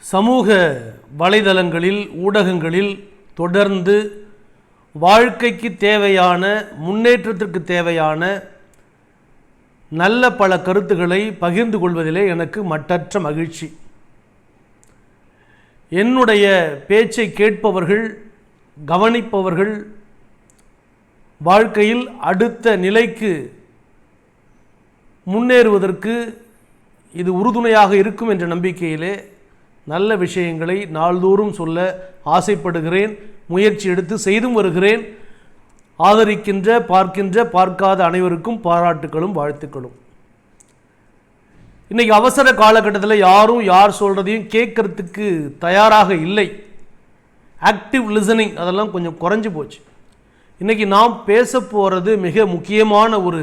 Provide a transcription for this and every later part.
சமூக வலைதளங்களில் ஊடகங்களில் தொடர்ந்து வாழ்க்கைக்கு தேவையான முன்னேற்றத்திற்கு தேவையான நல்ல பல கருத்துக்களை பகிர்ந்து கொள்வதிலே எனக்கு மட்டற்ற மகிழ்ச்சி. என்னுடைய பேச்சை கேட்பவர்கள், கவனிப்பவர்கள் வாழ்க்கையில் அடுத்த நிலைக்கு முன்னேறுவதற்கு இது உறுதுணையாக இருக்கும் என்ற நம்பிக்கையிலே நல்ல விஷயங்களை நாள்தோறும் சொல்ல ஆசைப்படுகிறேன். முயற்சி எடுத்து செய்தும் வருகிறேன். ஆதரிக்கின்ற, பார்க்கின்ற, பார்க்காத அனைவருக்கும் பாராட்டுக்களும் வாழ்த்துக்களும். இன்றைக்கி அவசர காலகட்டத்தில் யாரும் யார் சொல்கிறதையும் கேட்கறதுக்கு தயாராக இல்லை. ஆக்டிவ் லிசனிங் அதெல்லாம் கொஞ்சம் குறைஞ்சி போச்சு. இன்றைக்கி நாம் பேச போகிறது மிக முக்கியமான ஒரு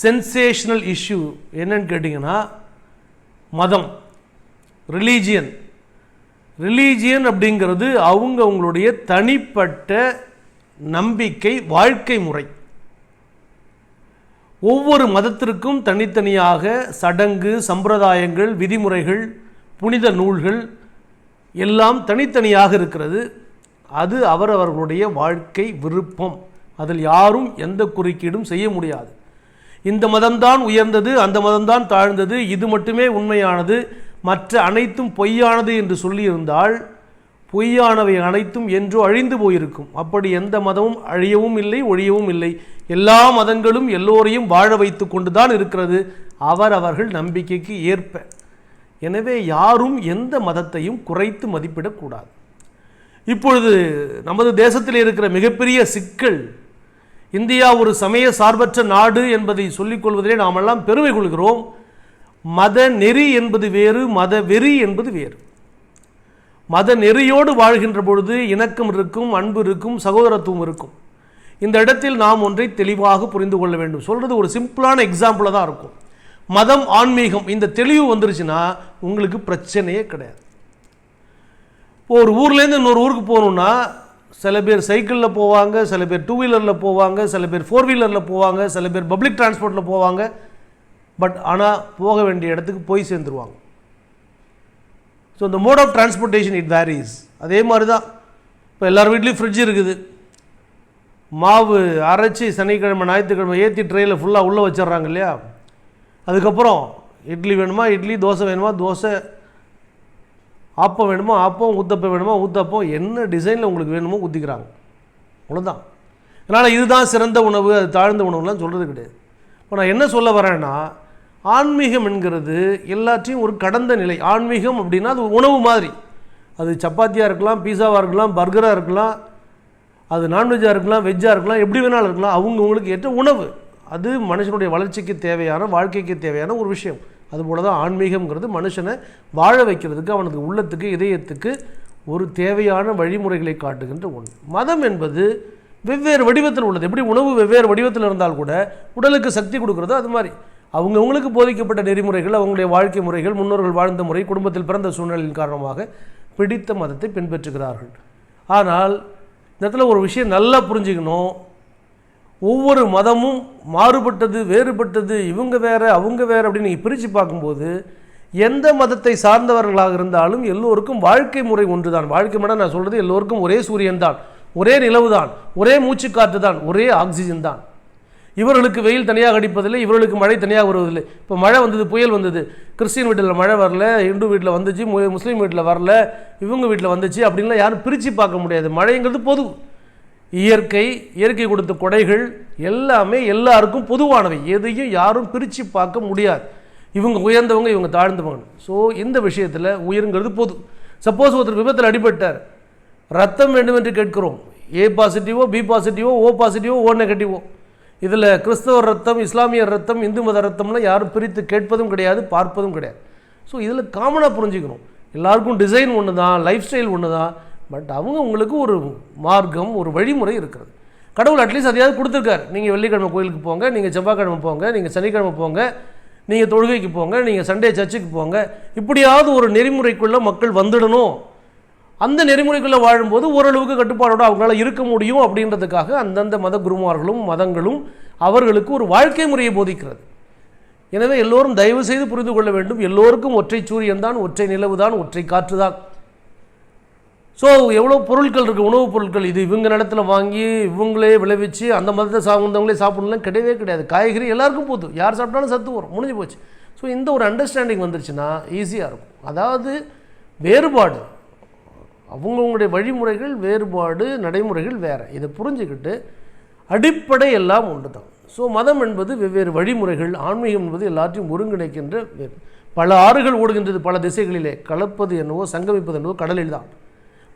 சென்சேஷனல் இஷ்யூ. என்னன்னு கேட்டிங்கன்னா, மதம், ரிலீஜியன் அப்படிங்கிறது அவங்களுடைய தனிப்பட்ட நம்பிக்கை, வாழ்க்கை முறை. ஒவ்வொரு மதத்திற்கும் தனித்தனியாக சடங்கு, சம்பிரதாயங்கள், விதிமுறைகள், புனித நூல்கள் எல்லாம் தனித்தனியாக இருக்கிறது. அது அவரவர்களுடைய வாழ்க்கை விருப்பம். அதில் யாரும் எந்த குறுக்கீடும் செய்ய முடியாது. இந்த மதம்தான் உயர்ந்தது, அந்த மதம்தான் தாழ்ந்தது, இது மட்டுமே உண்மையானது, மற்ற அனைத்தும் பொய்யானது என்று சொல்லியிருந்தால் பொய்யானவை அனைத்தும் என்றோ அழிந்து போயிருக்கும். அப்படி எந்த மதமும் அழியவும் இல்லை, ஒழியவும் இல்லை. எல்லா மதங்களும் எல்லோரையும் வாழ வைத்து கொண்டுதான் இருக்கிறது, அவர்கள் நம்பிக்கைக்கு ஏற்ப. எனவே யாரும் எந்த மதத்தையும் குறைத்து மதிப்பிடக்கூடாது. இப்பொழுது நமது தேசத்தில் இருக்கிற மிகப்பெரிய சிக்கல், இந்தியா ஒரு சமய சார்பற்ற நாடு என்பதை சொல்லிக்கொள்வதிலே நாமெல்லாம் பெருமை கொள்கிறோம். மத நெறி என்பது வேறு, மத வெறி என்பது வேறு. மத நெறியோடு வாழ்கின்ற பொழுது இணக்கம் இருக்கும், அன்பு இருக்கும், சகோதரத்துவம் இருக்கும். இந்த இடத்தில் நாம் ஒன்றை தெளிவாக புரிந்து கொள்ள வேண்டும். சொல்கிறது ஒரு சிம்பிளான எக்ஸாம்பிளாக தான் இருக்கும். மதம், ஆன்மீகம், இந்த தெளிவு வந்துருச்சுன்னா உங்களுக்கு பிரச்சனையே கிடையாது. இப்போ ஒரு ஊர்லேருந்து இன்னொரு ஊருக்கு போகணுன்னா சில பேர் சைக்கிளில் போவாங்க, சில பேர் 2 வீலரில் போவாங்க, சில பேர் 4 வீலரில் போவாங்க, சில பேர் பப்ளிக் டிரான்ஸ்போர்ட்டில் போவாங்க. பட் ஆனால் போக வேண்டிய இடத்துக்கு போய் சேர்ந்துருவாங்க. ஸோ இந்த mode of transportation it varies. அதே மாதிரி தான் இப்போ எல்லார் வீட்லேயும் ஃப்ரிட்ஜ் இருக்குது. மாவு அரைச்சி சனிக்கிழமை ஞாயிற்றுக்கிழமை ஏற்றி ட்ரெயினில் ஃபுல்லாக உள்ளே வச்சிட்றாங்க இல்லையா? அதுக்கப்புறம் இட்லி வேணுமா இட்லி, தோசை வேணுமா தோசை, ஆப்பம் வேணுமா ஆப்பம், ஊத்தப்பம் வேணுமா ஊத்தப்பம், என்ன டிசைனில் உங்களுக்கு வேணுமோ ஊற்றிக்கிறாங்க. அவ்வளோதான். அதனால் இதுதான் சிறந்த உணவு, அது தாழ்ந்த உணவுலாம் சொல்கிறது கிடையாது. இப்போ நான் என்ன சொல்ல வரேன்னா, ஆன்மீகம் என்கிறது எல்லாத்தையும் ஒரு கடந்த நிலை. ஆன்மீகம் அப்படின்னா அது உணவு மாதிரி. அது சப்பாத்தியாக இருக்கலாம், பீஸாவாக இருக்கலாம், பர்கராக இருக்கலாம், அது நான்வெஜ்ஜாக இருக்கலாம், வெஜ்ஜாக இருக்கலாம், எப்படி வேணாலும் இருக்கலாம். அவங்களுக்கு ஏற்ற உணவு. அது மனுஷனுடைய வளர்ச்சிக்கு தேவையான, வாழ்க்கைக்கு தேவையான ஒரு விஷயம். அதுபோல தான் ஆன்மீகம்ங்கிறது மனுஷனை வாழ வைக்கிறதுக்கு, அவனுக்கு உள்ளத்துக்கு, இதயத்துக்கு ஒரு தேவையான வழிமுறைகளை காட்டுகின்ற ஒன்று. மதம் என்பது வெவ்வேறு வடிவத்தில் உள்ளது. எப்படி உணவு வெவ்வேறு வடிவத்தில் இருந்தால் கூட உடலுக்கு சக்தி கொடுக்குறதோ அது மாதிரி அவங்களுக்கு போதிக்கப்பட்ட நெறிமுறைகள், அவங்களுடைய வாழ்க்கை முறைகள், முன்னோர்கள் வாழ்ந்த முறை, குடும்பத்தில் பிறந்த சூழ்நிலையின் காரணமாக பிடித்த மதத்தை பின்பற்றுகிறார்கள். ஆனால் இந்த இடத்துல ஒரு விஷயம் நல்லா புரிஞ்சுக்கணும். ஒவ்வொரு மதமும் மாறுபட்டது, வேறுபட்டது, இவங்க வேறு அவங்க வேறு அப்படின்னு நீங்கள் பிரித்து பார்க்கும்போது எந்த மதத்தை சார்ந்தவர்களாக இருந்தாலும் எல்லோருக்கும் வாழ்க்கை முறை ஒன்று தான். வாழ்க்கை முறை நான் சொல்கிறது எல்லோருக்கும் ஒரே சூரியன் தான், ஒரே நிலவு தான், ஒரே மூச்சு காற்று தான், ஒரே ஆக்சிஜன் தான். இவர்களுக்கு வெயில் தனியாக அடிப்பதில்லை, இவர்களுக்கு மழை தனியாக வருவதில்லை. இப்போ மழை வந்தது, புயல் வந்தது, கிறிஸ்டின் வீட்டில் மழை வரல, இந்து வீட்டில் வந்துச்சு, முஸ்லீம் வீட்டில் வரல, இவங்க வீட்டில் வந்துச்சு அப்படின்லாம் யாரும் பிரித்து பார்க்க முடியாது. மழைங்கிறது பொது. இயற்கை கொடுத்த கொடைகள் எல்லாமே எல்லாருக்கும் பொதுவானவை. எதையும் யாரும் பிரித்து பார்க்க முடியாது. இவங்க உயர்ந்தவங்க, இவங்க தாழ்ந்தவங்க. ஸோ இந்த விஷயத்தில் உயர்ங்கிறது பொது. சப்போஸ் ஒருத்தர் விபத்தில் அடிபட்டார், ரத்தம் வேண்டும் என்று கேட்கிறோம். ஏ பாசிட்டிவோ, பி பாசிட்டிவோ, ஓ பாசிட்டிவோ, ஓ நெகட்டிவோ. இதில் கிறிஸ்தவ ரத்தம், இஸ்லாமிய ரத்தம், இந்து மத ரத்தம்லாம் யாரும் பிரித்து கேட்பதும் கிடையாது, பார்ப்பதும் கிடையாது. ஸோ இதில் காமனாக புரிஞ்சுக்கணும், எல்லாருக்கும் டிசைன் ஒன்று தான், லைஃப் ஸ்டைல் ஒன்று தான். பட் உங்களுக்கு ஒரு மார்க்கம், ஒரு வழிமுறை இருக்கிறது. கடவுள் அட்லீஸ்ட் அதையாவது கொடுத்துருக்காரு. நீங்கள் வெள்ளிக்கிழமை கோயிலுக்கு போங்க, நீங்கள் செவ்வாய்க்கிழமை போங்க, நீங்கள் சனிக்கிழமை போங்க, நீங்கள் தொழுகைக்கு போங்க, நீங்கள் சண்டே சர்ச்சுக்கு போங்க. இப்படியாவது ஒரு நெறிமுறைக்குள்ளே மக்கள் வந்துடணும். அந்த நெறிமுறைக்குள்ளே வாழும்போது ஓரளவுக்கு கட்டுப்பாடோடு அவங்களால இருக்க முடியும் அப்படின்றதுக்காக அந்தந்த மத குருமார்களும் மதங்களும் அவர்களுக்கு ஒரு வாழ்க்கை முறையை போதிக்கிறது. எனவே எல்லோரும் தயவு செய்து புரிந்து கொள்ள வேண்டும், எல்லோருக்கும் ஒற்றை சூரியன் தான், ஒற்றை நிலவு தான், ஒற்றை காற்று தான். ஸோ எவ்வளோ பொருட்கள் இருக்குது, உணவுப் பொருட்கள், இது இவங்க நிலத்தில் வாங்கி இவங்களே விளைவிச்சு அந்த மதத்தை சார்ந்தவங்களே சாப்பிடலாம் கிடையவே கிடையாது. காய்கறி எல்லாருக்கும் போதும், யார் சாப்பிட்டாலும் சத்து வரும், முடிஞ்சு போச்சு. ஸோ இந்த ஒரு அண்டர்ஸ்டாண்டிங் வந்துருச்சுன்னா ஈஸியாக இருக்கும். அதாவது வேறுபாடு, அவங்கவுங்களுடைய வழிமுறைகள் வேறுபாடு, நடைமுறைகள் வேறு, இதை புரிஞ்சுக்கிட்டு அடிப்படை எல்லாம் ஒன்று தான். ஸோ மதம் என்பது வெவ்வேறு வழிமுறைகள், ஆன்மீகம் என்பது எல்லாத்தையும் ஒருங்கிணைக்கின்ற பல ஆறுகள் ஓடுகின்றது பல திசைகளிலே, கலப்பது என்னவோ சங்கமிப்பது என்னவோ கடலில் தான்.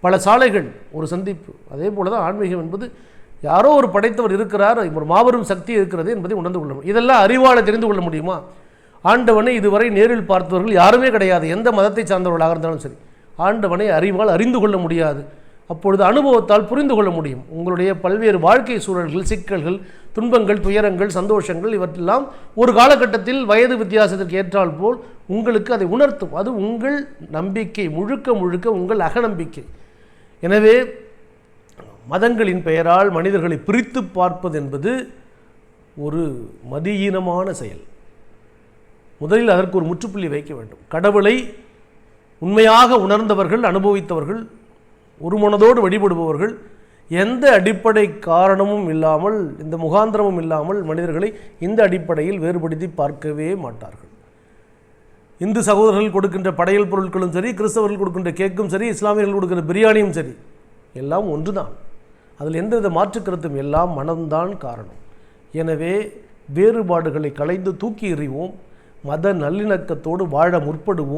பல சாலைகள் ஒரு சந்திப்பு. அதே போல தான் ஆன்மீகம் என்பது யாரோ ஒரு படைத்தவர் இருக்கிறார், ஒரு மாபெரும் சக்தி இருக்கிறது என்பதை உணர்ந்து கொள்ள முடியும். இதெல்லாம் அறிவாளை தெரிந்து கொள்ள முடியுமா? ஆண்டவனை இதுவரை நேரில் பார்த்தவர்கள் யாருமே கிடையாது, எந்த மதத்தை சார்ந்தவர்களாக இருந்தாலும் சரி. ஆண்டவனை அறிவால் அறிந்து கொள்ள முடியாது. அப்பொழுது அனுபவத்தால் புரிந்து கொள்ள முடியும். உங்களுடைய பல்வேறு வாழ்க்கை சூழல்கள், சிக்கல்கள், துன்பங்கள், துயரங்கள், சந்தோஷங்கள், இவற்றெல்லாம் ஒரு காலகட்டத்தில் வயது வித்தியாசத்திற்கு ஏற்றால் போல் உங்களுக்கு அதை உணர்த்தும். அது உங்கள் நம்பிக்கை, முழுக்க முழுக்க உங்கள் அகநம்பிக்கை. எனவே மதங்களின் பெயரால் மனிதர்களை பிரித்து பார்ப்பது என்பது ஒரு மதியீனமான செயல். முதலில் அதற்கு ஒரு முற்றுப்புள்ளி வைக்க வேண்டும். கடவுளை உண்மையாக உணர்ந்தவர்கள், அனுபவித்தவர்கள், ஒரு மனதோடு வழிபடுபவர்கள் எந்த அடிப்படை காரணமும் இல்லாமல், இந்த முகாந்திரமும் இல்லாமல் மனிதர்களை இந்த அடிப்படையில் வேறுபடுத்தி பார்க்கவே மாட்டார்கள். இந்து சகோதரர்கள் கொடுக்கின்ற படையல் பொருட்களும் சரி, கிறிஸ்தவர்கள் கொடுக்கின்ற கேக்கும் சரி, இஸ்லாமியர்கள் கொடுக்கின்ற பிரியாணியும் சரி, எல்லாம் ஒன்று தான். அதில் எந்தவித மாற்று கருத்தும், எல்லாம் மனம்தான் காரணம். எனவே வேறுபாடுகளை களைந்து தூக்கி எறிவோம், மத நல்லிணக்கத்தோடு வாழ முற்படுவோம்.